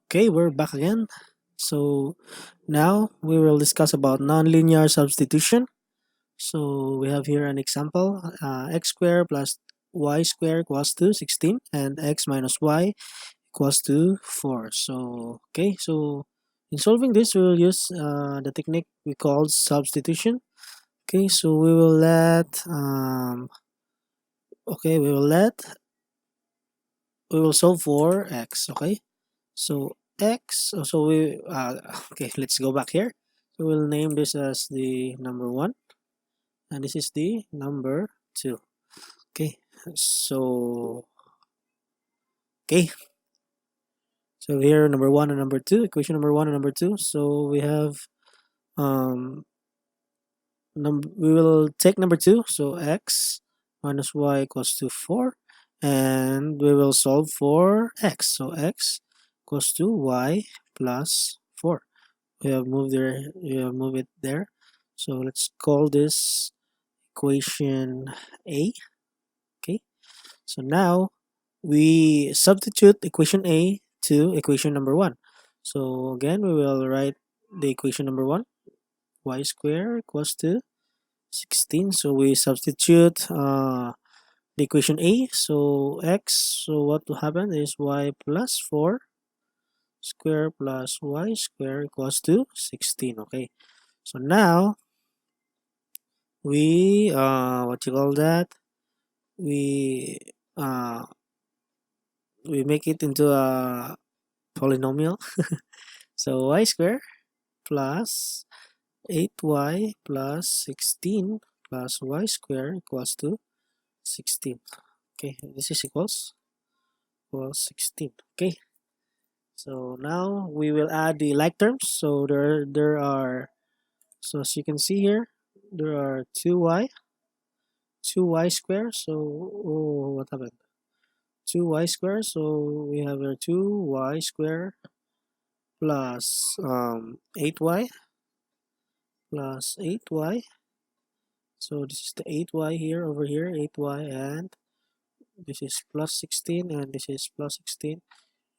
Okay, we're back again. So now we will discuss about nonlinear substitution. So we have here an example: x squared plus y squared equals to 16, and x minus y equals to 4. So in solving this, we will use the technique we call substitution. Okay, so we will solve for x. Okay, so okay, let's go back here. So we'll name this as the number 1 and this is the number 2. Okay. So okay. So here number 1 and number 2, equation number 1 and number 2. So we have um we will take number 2, so x minus y equals to 4, and we will solve for x. So x equals to y plus 4. We have moved it there. So let's call this equation A. Okay. So now we substitute equation A to equation number 1. So again, we will write the equation number 1, y squared equals to 16. So we substitute the equation A. So x, so what will happen is y plus 4 square plus y square equals to 16. Okay. So now we what you call that? We uh we make it into a polynomial. So y square plus 8y plus 16 plus y square equals to 16. Okay, this is equals 16. Okay, so now we will add the like terms. So there are, so as you can see here, there are 2y square. So what happened? 2y square. So we have here 2y square plus 8y plus 8y. So this is the 8y here, over here, 8y, and this is plus 16, and this is plus 16.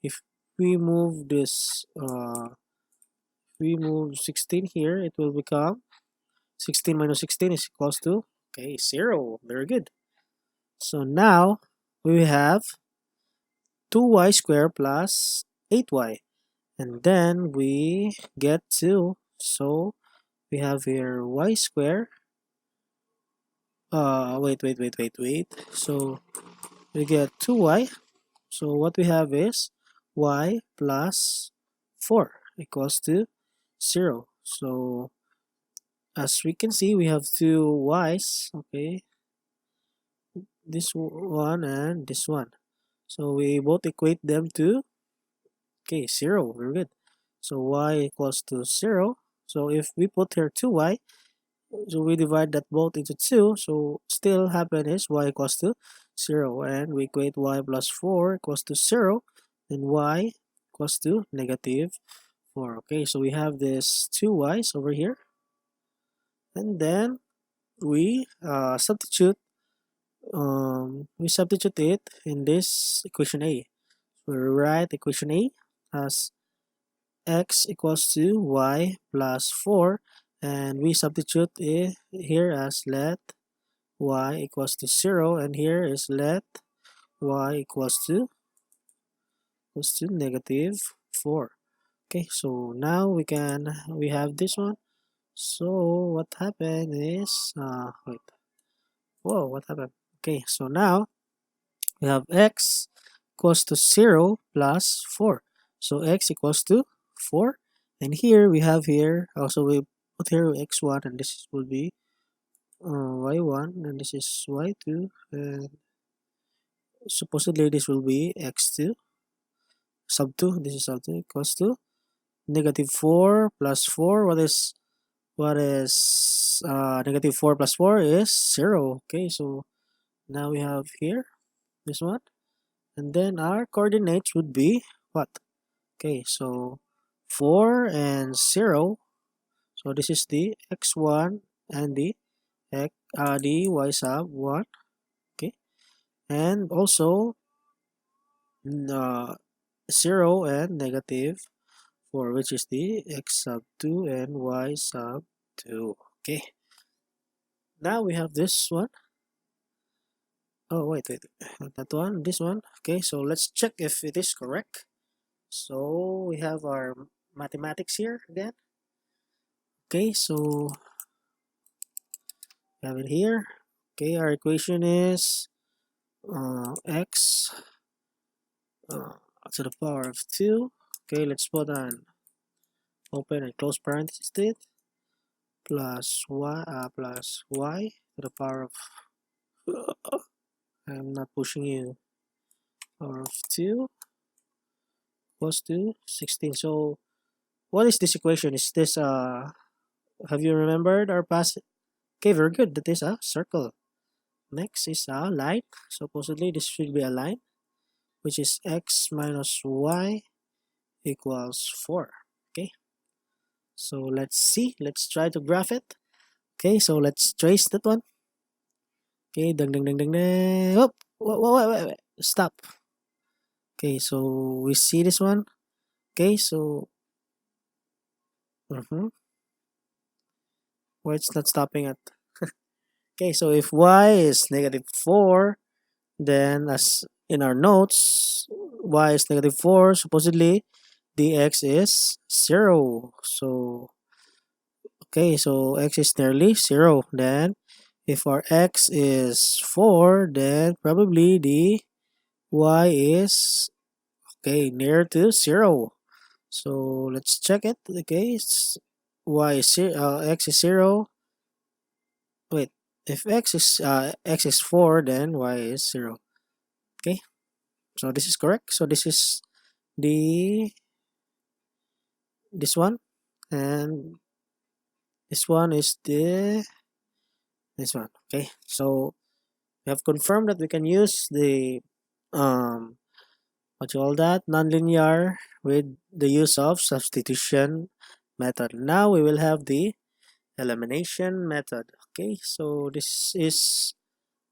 If we move this, we move 16 here, it will become 16 minus 16 is equals to, okay, 0. Very good. So now we have 2y squared plus 8y, and then we get 2. So we have here y squared. Wait. So we get 2y. So what we have is y plus 4 equals to 0. So as we can see, we have two y's. Okay, this one and this one. So we both equate them to, okay, 0. Very good. So y equals to 0. So if we put here 2y, so we divide that both into 2, so still happen is y equals to 0, and we equate y plus 4 equals to 0, then y equals to negative 4. Okay, so we have this 2y's over here, and then we substitute it in this equation A. We write equation A as x equals to y plus 4, and we substitute it here as let y equals to 0, and here is let y equals to negative 4. Okay, so now we have this one. So what happened is, what happened? Okay, so now we have x equals to 0 plus 4. So x equals to 4, and here we have here also we put here x1, and this will be y1, and this is y2, and supposedly this will be x2 sub 2. This is sub 2 equals to negative 4 plus 4. What is negative 4 plus 4 is 0. Okay, so now we have here this one, and then our coordinates would be what? Okay, so 4 and 0. So this is the x1 and the y sub 1. Okay, and also 0 and negative 4, which is the x sub 2 and y sub 2. Okay, now we have this one. Oh, wait, not that one, this one. Okay, so let's check if it is correct. So we have our mathematics here again. Okay, so we have it here. Okay, our equation is x uh, to the power of 2. Okay, let's put an open and close parenthesis to it, plus y to the power of I'm not pushing you, power of 2 equals to 16. So what is this equation? Is this have you remembered our past? Okay, very good. That is a circle. Next is a line. Supposedly this should be a line, which is x minus y equals 4. Okay, so let's see. Let's try to graph it. Okay, so let's trace that one. Okay, dang. Oh, wait. Stop. Okay, so we see this one. Okay, so why it's not stopping at. Okay, so if y is negative 4, then as in our notes, y is negative 4, supposedly dx is 0. So, okay, so x is nearly 0. Then, if our x is 4, then probably the y is, okay, near to 0. So, let's check it. Okay, y is 0, x is 0. Wait, if x is 4, then y is 0. Okay, so this is correct. So this is the this one, and this one is this one. Okay, so we have confirmed that we can use the what you call that, nonlinear, with the use of substitution method. Now we will have the elimination method. Okay, so this is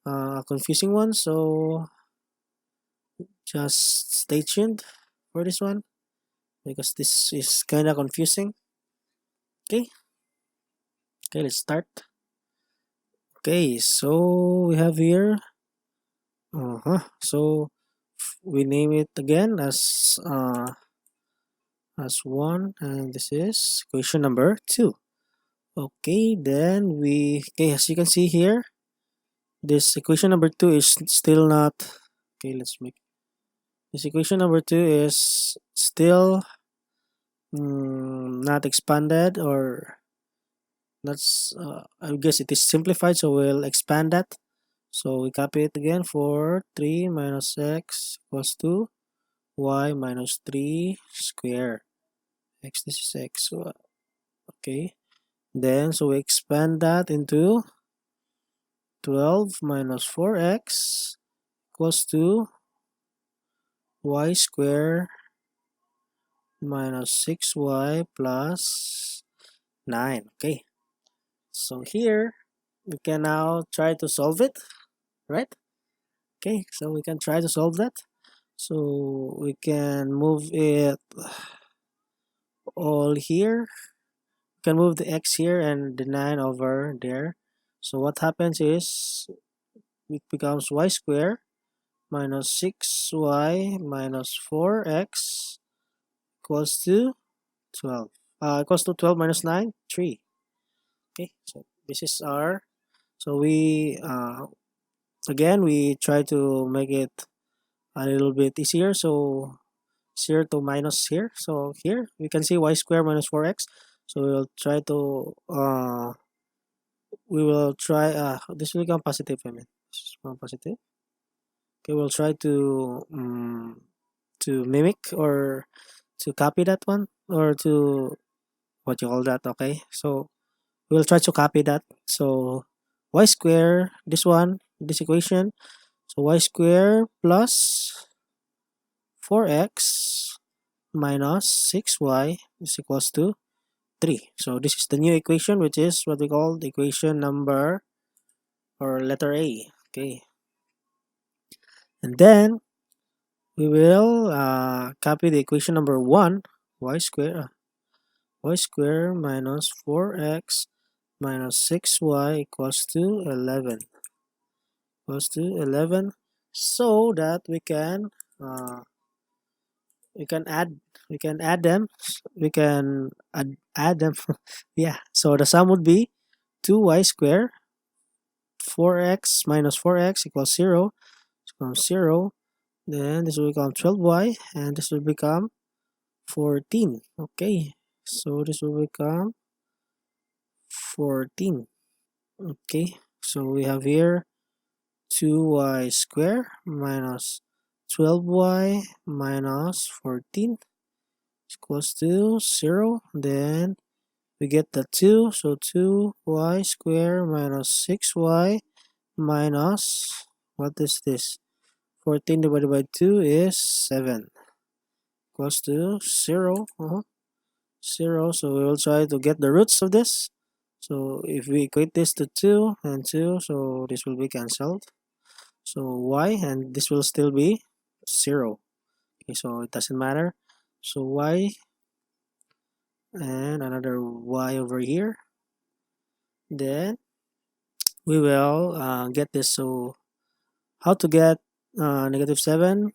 a confusing one, so just stay tuned for this one because this is kind of confusing. Okay, let's start. Okay, so we have here, so we name it again as 1, and this is equation number 2. Okay, then okay, as you can see here, this equation number 2 is still not, okay, let's make, this equation number 2 is still not expanded, or that's, I guess it is simplified, so we'll expand that. So we copy it again for 3 minus x equals to y minus 3 square. X, this is x. So, okay. Then, so we expand that into 12 minus 4x equals to y square minus 6y plus 9. Okay. So here, we can now try to solve it, right? Okay, so we can try to solve that. So we can move it all here. We can move the x here and the 9 over there. So what happens is it becomes y square minus 6y minus 4x equals to 12. Equals to 12 minus 9, 3. Okay, so this is our, so we, again, we try to make it a little bit easier. So 0 to minus here. So here we can see y square minus 4x. So we'll try to this will become positive. I mean, this is become positive. Okay, we'll try to mimic or to copy that one, or to what you call that. Okay, so we'll try to copy that. So y square, this one, this equation. So y square plus 4x minus 6y is equals to 3. So this is the new equation, which is what we call the equation number, or letter A. Okay. And then we will copy the equation number 1, y square minus 4x minus 6y equals to 11. Equals to 11, so that uh, we can add we can add them add them. Yeah, so the sum would be 2y square 4x minus 4x equals 0. Equals 0. Then this will become 12y, and this will become 14. Okay, so this will become 14. Okay, so we have here 2y square minus 12y minus 14 equals to 0. Then we get the 2, so 2y square minus 6y minus, what is this? 14 divided by 2 is 7 equals to 0. 0, so we will try to get the roots of this. So if we equate this to 2 and 2, so this will be cancelled. So y, and this will still be 0. Okay, so it doesn't matter. So y and another y over here. Then we will get this. So how to get negative 7?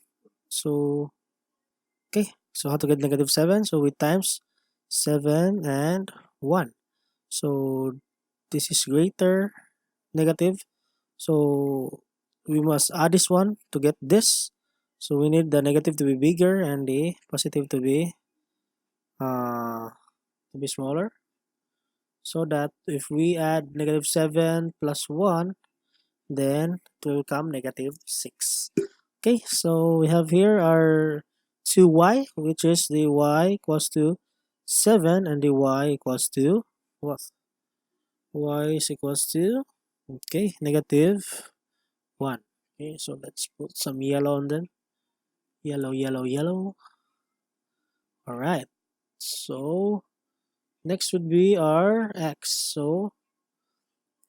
So okay, so how to get negative 7? So we times 7 and 1. So this is greater negative. So we must add this one to get this. So we need the negative to be bigger and the positive uh, to be smaller. So that if we add negative 7 plus 1, then it will become negative 6. Okay, so we have here our 2y, which is the y equals to 7 and the y equals to what? Y is equals to, okay, negative 1. Okay, so let's put some yellow on them. Yellow, yellow, yellow. All right. So next would be our x. So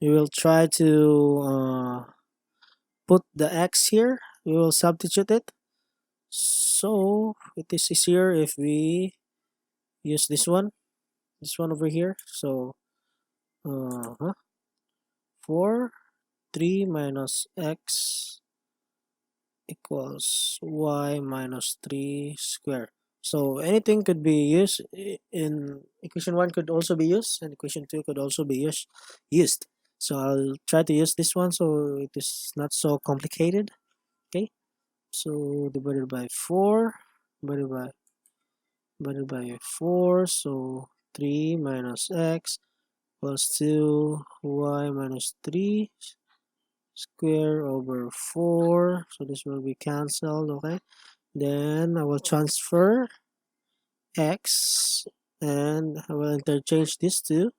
we will try to put the x here. We will substitute it. So it is easier if we use this one over here. So 4 3 minus x equals y minus 3 square. So anything could be used in equation 1 could also be used, and equation 2 could also be used. So I'll try to use this one so it is not so complicated. Okay, so divided by 4, divided by 4, so 3 minus x plus 2 y minus 3 square over 4, so this will be cancelled. Okay, then I will transfer x and I will interchange these two.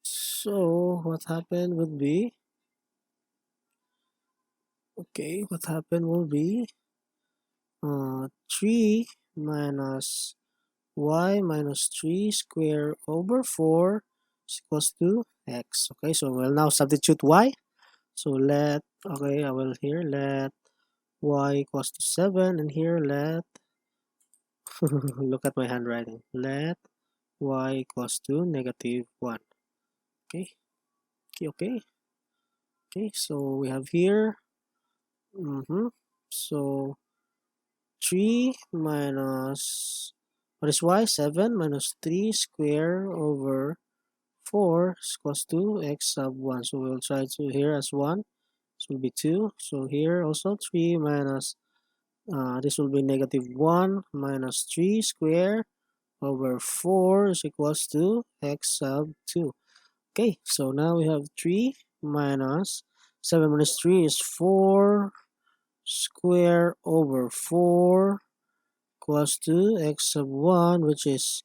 So what happened would be, okay, what happened will be 3 minus y minus 3 square over 4 is equals to x. Okay, so we'll now substitute y. So okay, I will here let y equals to 7, and here let, look at my handwriting, let y equals to negative 1. Okay, okay, okay, so we have here, so 3 minus, what is y? 7 minus 3 square over 4 is equals to x sub 1. So we'll try to here as 1. This will be 2. So here also 3 minus, this will be negative 1 minus 3 square over 4 is equals to x sub 2. Okay, so now we have 3 minus 7 minus 3 is 4 square over 4 equals to x sub 1, which is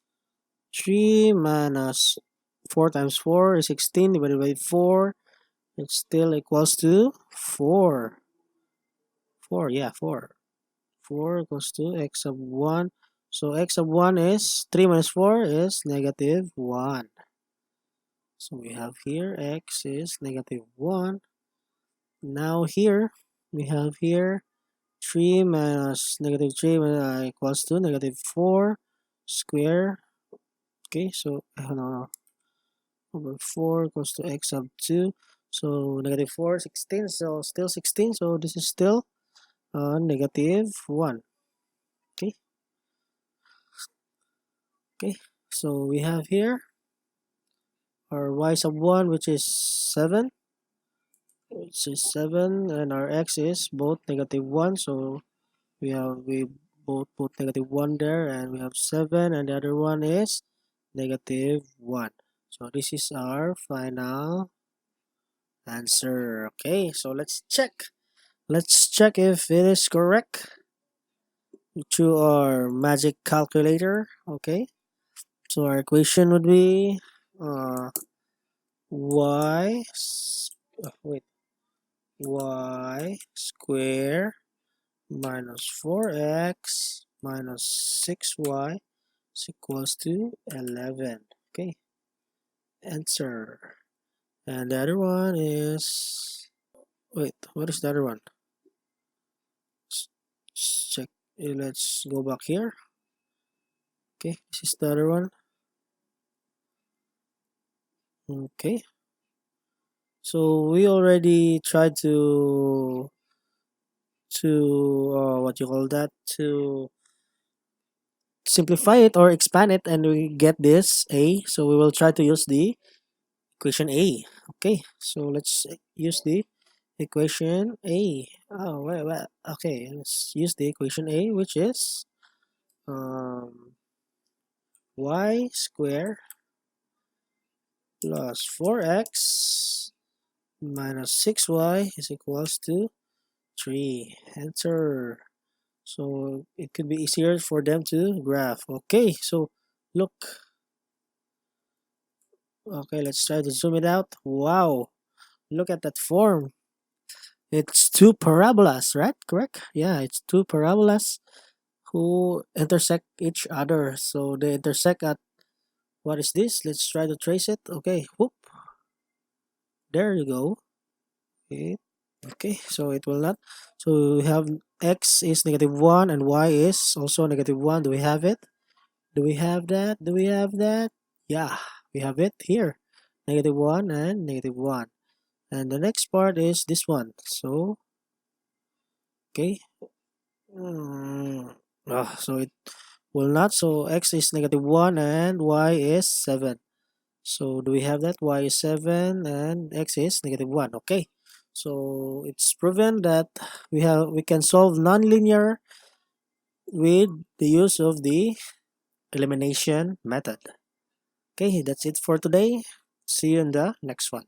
3 minus 4 times 4 is 16 divided by 4. It's still equals to 4. 4, yeah, 4. 4 equals to x sub 1. So x sub 1 is 3 minus 4 is negative 1. So we have here x is negative 1. Now here we have here 3 minus negative 3 equals to negative 4 square. Okay, so no, over 4 equals to x sub 2. So negative 4, 16, so still 16, so this is still negative 1. Okay, okay, so we have here our y sub 1, which is 7, and our x is both negative 1, so we both put negative 1 there, and we have 7, and the other one is negative 1. So this is our final answer. Okay, so let's check. Let's check if it is correct to our magic calculator. Okay, so our equation would be y wait, y square minus 4x minus 6y is equals to 11. Okay, answer. And the other one is, wait, what is the other one? Check. Let's go back here. Okay, this is the other one. Okay, so we already tried to what you call that, to simplify it or expand it, and we get this a. So we will try to use the equation a. Okay, so let's use the equation a. Oh, well, okay, let's use the equation a, which is y square plus 4x minus 6y is equals to 3. Enter. So it could be easier for them to graph. Okay, so look. Okay, let's try to zoom it out. Wow, look at that form. It's two parabolas, right? Correct? Yeah, it's two parabolas who intersect each other. So they intersect at, what is this? Let's try to trace it. Okay, whoop. There you go. Okay, okay, so it will not. So we have x is negative 1 and y is also negative 1. Do we have it? Do we have that? Do we have that? Yeah, we have it here. Negative 1 and negative 1. And the next part is this one. So, okay. So it will not. So x is negative 1 and y is 7. So do we have that? Y is 7 and x is negative 1. Okay. So it's proven that we can solve nonlinear with the use of the elimination method. Okay, that's it for today. See you in the next one.